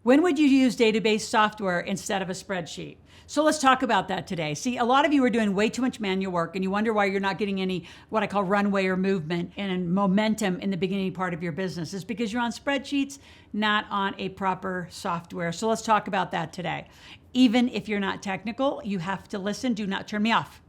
When would you use database software instead of a spreadsheet? So let's talk about that today. See, a lot of you are doing way too much manual work and you wonder why you're not getting any what I call runway or movement and momentum in the beginning part of your business. It's because you're on spreadsheets, not on a proper software. So let's talk about that today. Even if you're not technical, you have to listen. Do not turn me off.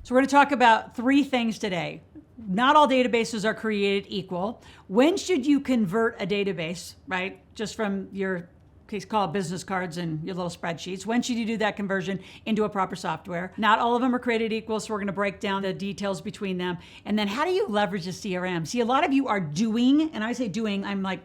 So we're going to talk about three things today. Not all databases are created equal. When should you convert a database, right? Just from your case, call it business cards and your little spreadsheets. When should you do that conversion into a proper software? Not all of them are created equal, so we're going to break down the details between them. And then how do you leverage a CRM? See, a lot of you are doing, and I say doing, I'm like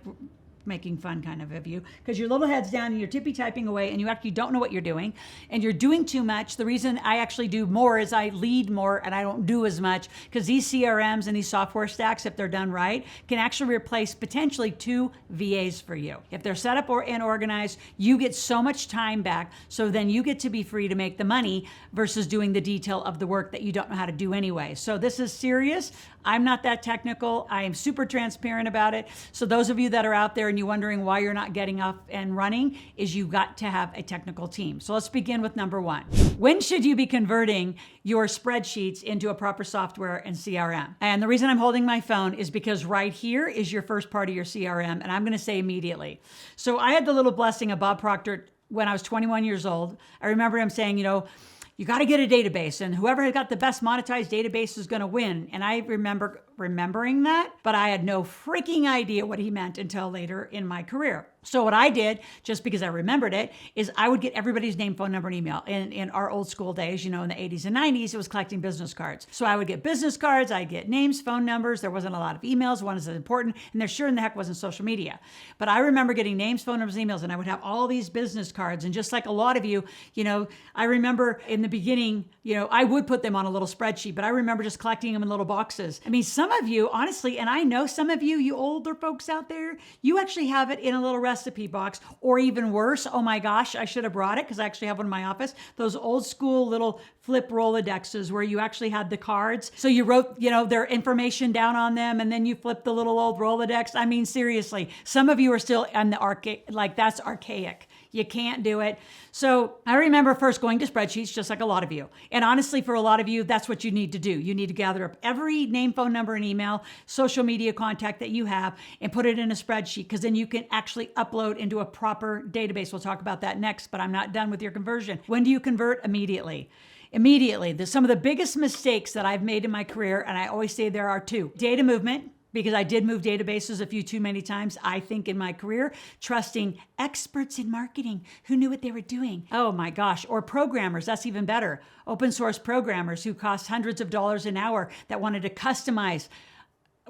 making fun kind of you, because your little head's down and you're tippy typing away and you actually don't know what you're doing and you're doing too much. The reason I actually do more is I lead more and I don't do as much, because these CRMs and these software stacks, if they're done right, can actually replace potentially 2 VAs for you. If they're set up and organized, you get so much time back, so then you get to be free to make the money versus doing the detail of the work that you don't know how to do anyway. So this is serious. I'm not that technical. I am super transparent about it. So those of you that are out there and you're wondering why you're not getting up and running, is you've got to have a technical team. So let's begin with number one. When should you be converting your spreadsheets into a proper software and CRM? And the reason I'm holding my phone is because right here is your first part of your CRM, and I'm going to say immediately. So I had the little blessing of Bob Proctor when I was 21 years old. I remember him saying, you got to get a database, and whoever has got the best monetized database is going to win. And I remember remembering that, but I had no freaking idea what he meant until later in my career. So what I did, just because I remembered it, is I would get everybody's name, phone number, and email. In our old school days, in the 80s and 90s, it was collecting business cards. So I would get business cards, I'd get names, phone numbers. There wasn't a lot of emails. One is important, and there sure in the heck wasn't social media. But I remember getting names, phone numbers, emails, and I would have all these business cards. And just like a lot of you, I remember in the beginning, I would put them on a little spreadsheet, but I remember just collecting them in little boxes. I mean, some of you, honestly, and I know some of you older folks out there, you actually have it in a little recipe box, or even worse, oh my gosh, I should have brought it because I actually have one in my office, those old school little flip Rolodexes where you actually had the cards. So you wrote, their information down on them, and then you flip the little old Rolodex. I mean, seriously, some of you are still on the that's archaic. You can't do it. So I remember first going to spreadsheets, just like a lot of you. And honestly, for a lot of you, that's what you need to do. You need to gather up every name, phone number, and email, social media contact that you have, and put it in a spreadsheet, because then you can actually upload into a proper database. We'll talk about that next, but I'm not done with your conversion. When do you convert? Immediately. Immediately. Some of the biggest mistakes that I've made in my career, and I always say there are 2. Data movement, because I did move databases a few too many times, I think, in my career, trusting experts in marketing who knew what they were doing. Oh my gosh. Or programmers, that's even better. Open source programmers who cost hundreds of dollars an hour that wanted to customize.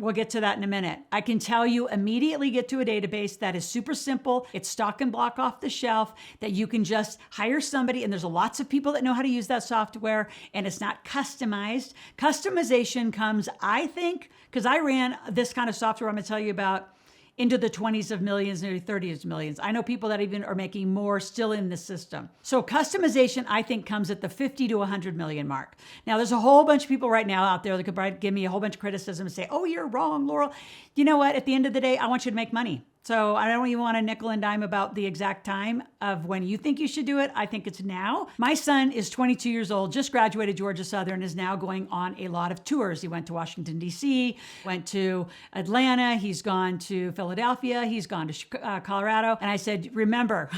We'll get to that in a minute. I can tell you, immediately get to a database that is super simple. It's stock and block off the shelf, that you can just hire somebody, and there's lots of people that know how to use that software, and it's not customized. Customization comes, I think, because I ran this kind of software I'm going to tell you about, into the 20s of millions, nearly 30s of millions. I know people that even are making more still in the system. So customization, I think, comes at the 50 to 100 million mark. Now, there's a whole bunch of people right now out there that could probably give me a whole bunch of criticism and say, oh, you're wrong, Loral. You know what? At the end of the day, I want you to make money. So I don't even want to nickel and dime about the exact time of when you think you should do it. I think it's now. My son is 22 years old, just graduated Georgia Southern, is now going on a lot of tours. He went to Washington, D.C., went to Atlanta. He's gone to Philadelphia. He's gone to Colorado. And I said, remember,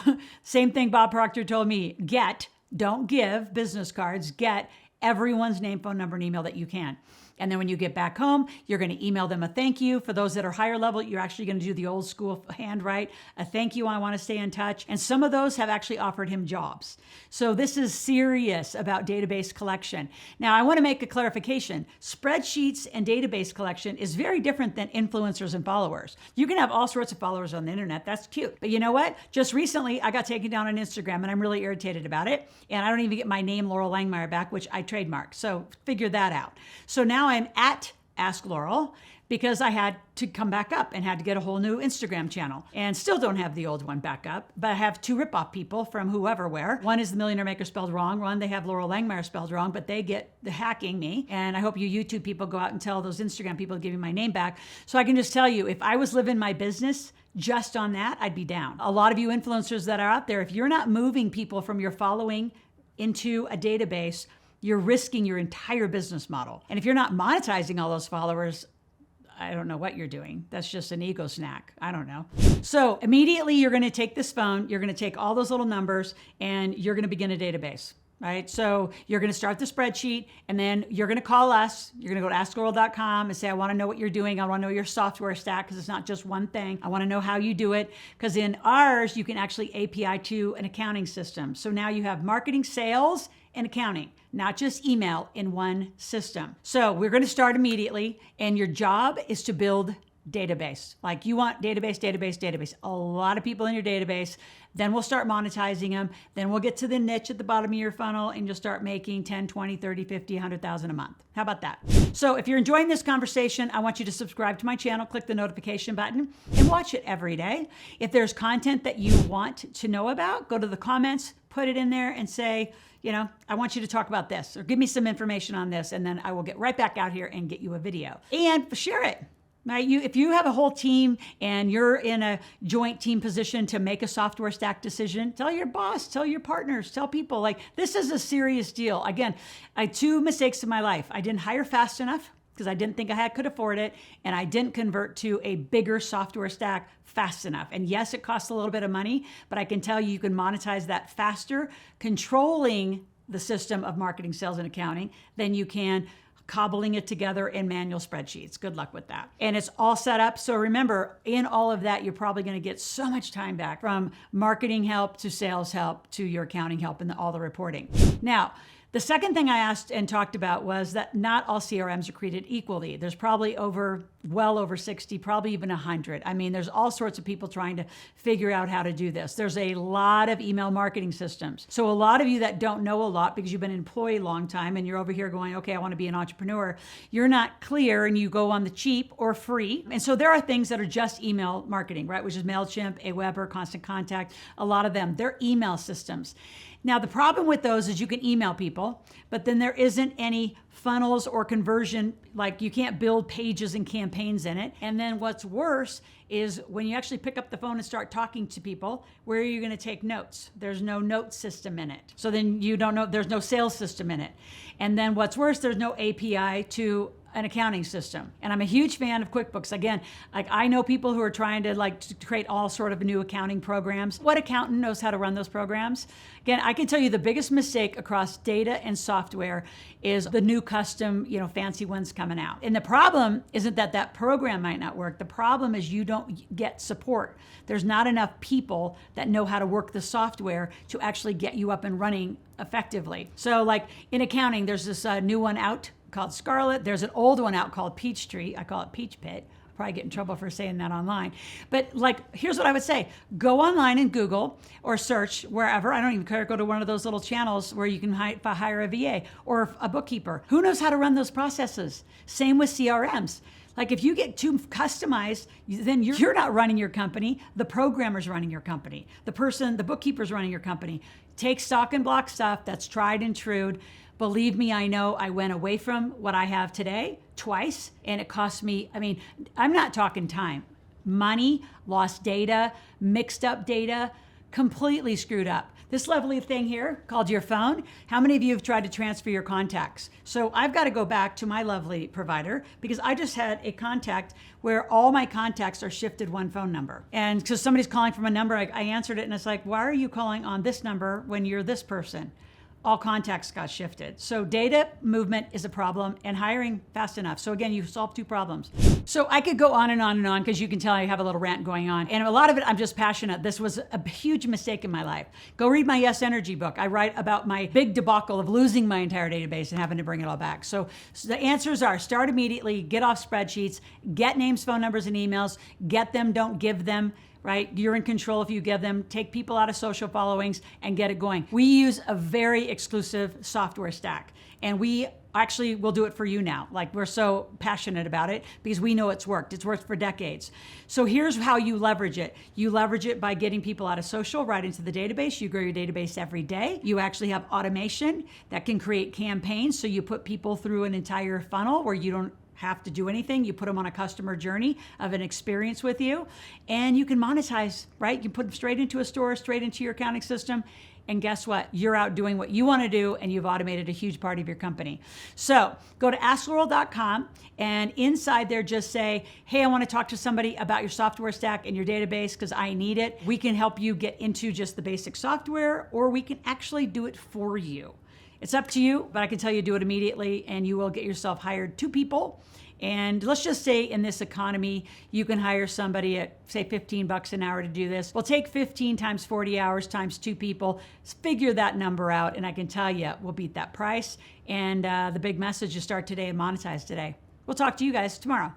same thing Bob Proctor told me, don't give business cards, get everyone's name, phone number, and email that you can. And then when you get back home, you're going to email them a thank you. For those that are higher level, you're actually going to do the old school handwrite, a thank you, I want to stay in touch. And some of those have actually offered him jobs. So this is serious about database collection. Now, I want to make a clarification. Spreadsheets and database collection is very different than influencers and followers. You can have all sorts of followers on the internet. That's cute. But you know what? Just recently, I got taken down on Instagram, and I'm really irritated about it. And I don't even get my name, Loral Langemeier, back, which I trademarked. So figure that out. So now I'm at Ask Loral, because I had to come back up and had to get a whole new Instagram channel, and still don't have the old one back up, but I have 2 ripoff people from whoever where. One is the Millionaire Maker spelled wrong. One, they have Loral Langemeier spelled wrong, but they get the hacking me. And I hope you YouTube people go out and tell those Instagram people to give me my name back. So I can just tell you, if I was living my business just on that, I'd be down. A lot of you influencers that are out there, if you're not moving people from your following into a database, you're risking your entire business model. And if you're not monetizing all those followers, I don't know what you're doing. That's just an ego snack. I don't know. So immediately you're going to take this phone, you're going to take all those little numbers, and you're going to begin a database, right? So you're going to start the spreadsheet, and then you're going to call us. You're going to go to askloral.com and say, I want to know what you're doing. I want to know your software stack, because it's not just one thing. I want to know how you do it, because in ours, you can actually API to an accounting system. So now you have marketing, sales, and accounting, not just email in one system. So we're going to start immediately, and your job is to build database. Like, you want database, a lot of people in your database. Then we'll start monetizing them. Then we'll get to the niche at the bottom of your funnel, and you'll start making 10, 20, 30, 50, 100,000 a month. How about that? So if you're enjoying this conversation, I want you to subscribe to my channel, click the notification button, and watch it every day. If there's content that you want to know about, go to the comments, put it in there and say, I want you to talk about this, or give me some information on this, and then I will get right back out here and get you a video. And share it. Right? If you have a whole team and you're in a joint team position to make a software stack decision, tell your boss, tell your partners, tell people, like, this is a serious deal. Again, I had 2 mistakes in my life. I didn't hire fast enough because I didn't think I could afford it, and I didn't convert to a bigger software stack fast enough. And yes, it costs a little bit of money, but I can tell you, you can monetize that faster controlling the system of marketing, sales, and accounting than you can cobbling it together in manual spreadsheets. Good luck with that. And it's all set up. So remember, in all of that, you're probably going to get so much time back, from marketing help to sales help to your accounting help and all the reporting. Now, the second thing I asked and talked about was that not all CRMs are created equally. There's probably well over 60, probably even 100. I mean, there's all sorts of people trying to figure out how to do this. There's a lot of email marketing systems. So a lot of you that don't know a lot because you've been an employee a long time and you're over here going, okay, I want to be an entrepreneur. You're not clear, and you go on the cheap or free. And so there are things that are just email marketing, right? Which is MailChimp, Aweber, Constant Contact. A lot of them, they're email systems. Now, the problem with those is you can email people, but then there isn't any funnels or conversion, like you can't build pages and campaigns in it. And then what's worse is when you actually pick up the phone and start talking to people, where are you going to take notes? There's no note system in it. So then you don't know, there's no sales system in it. And then what's worse, there's no API to an accounting system. And I'm a huge fan of QuickBooks. Again, like, I know people who are trying to create all sort of new accounting programs. What accountant knows how to run those programs? Again, I can tell you the biggest mistake across data and software is the new custom, fancy ones coming out. And the problem isn't that program might not work. The problem is you don't get support. There's not enough people that know how to work the software to actually get you up and running effectively. So like in accounting, there's this new one out called Scarlet. There's an old one out called Peachtree. I call it Peach Pit. Probably get in trouble for saying that online. But here's what I would say. Go online and Google or search wherever. I don't even care. Go to one of those little channels where you can hire a VA or a bookkeeper. Who knows how to run those processes? Same with CRMs. Like, if you get too customized, then you're not running your company. The programmer's running your company. The bookkeeper's running your company. Take stock and block stuff that's tried and true. Believe me, I know I went away from what I have today twice, and it cost me, I'm not talking time, money, lost data, mixed up data, completely screwed up. This lovely thing here called your phone, how many of you have tried to transfer your contacts? So I've got to go back to my lovely provider because I just had a contact where all my contacts are shifted one phone number. And because somebody's calling from a number, I answered it, and it's like, why are you calling on this number when you're this person? All contacts got shifted. So data movement is a problem, and hiring fast enough. So again, you solve 2 problems. So I could go on and on and on, because you can tell I have a little rant going on. And a lot of it, I'm just passionate. This was a huge mistake in my life. Go read my Yes Energy book. I write about my big debacle of losing my entire database and having to bring it all back. So the answers are: start immediately, get off spreadsheets, get names, phone numbers, and emails, get them, don't give them. Right? You're in control if you give them. Take people out of social followings and get it going. We use a very exclusive software stack, and we actually we'll do it for you now. Like, we're so passionate about it because we know it's worked. It's worked for decades. So here's how you leverage it. You leverage it by getting people out of social right into the database. You grow your database every day. You actually have automation that can create campaigns. So you put people through an entire funnel where you don't have to do anything. You put them on a customer journey of an experience with you, and you can monetize, right? You put them straight into a store, straight into your accounting system. And guess what? You're out doing what you want to do, and you've automated a huge part of your company. So go to askloral.com, and inside there just say, hey, I want to talk to somebody about your software stack and your database because I need it. We can help you get into just the basic software, or we can actually do it for you. It's up to you, but I can tell you do it immediately, and you will get yourself hired 2 people. And let's just say in this economy, you can hire somebody at, say, $15 an hour to do this. Well, take 15 times 40 hours times 2 people, figure that number out, and I can tell you we'll beat that price. And the big message is start today and monetize today. We'll talk to you guys tomorrow.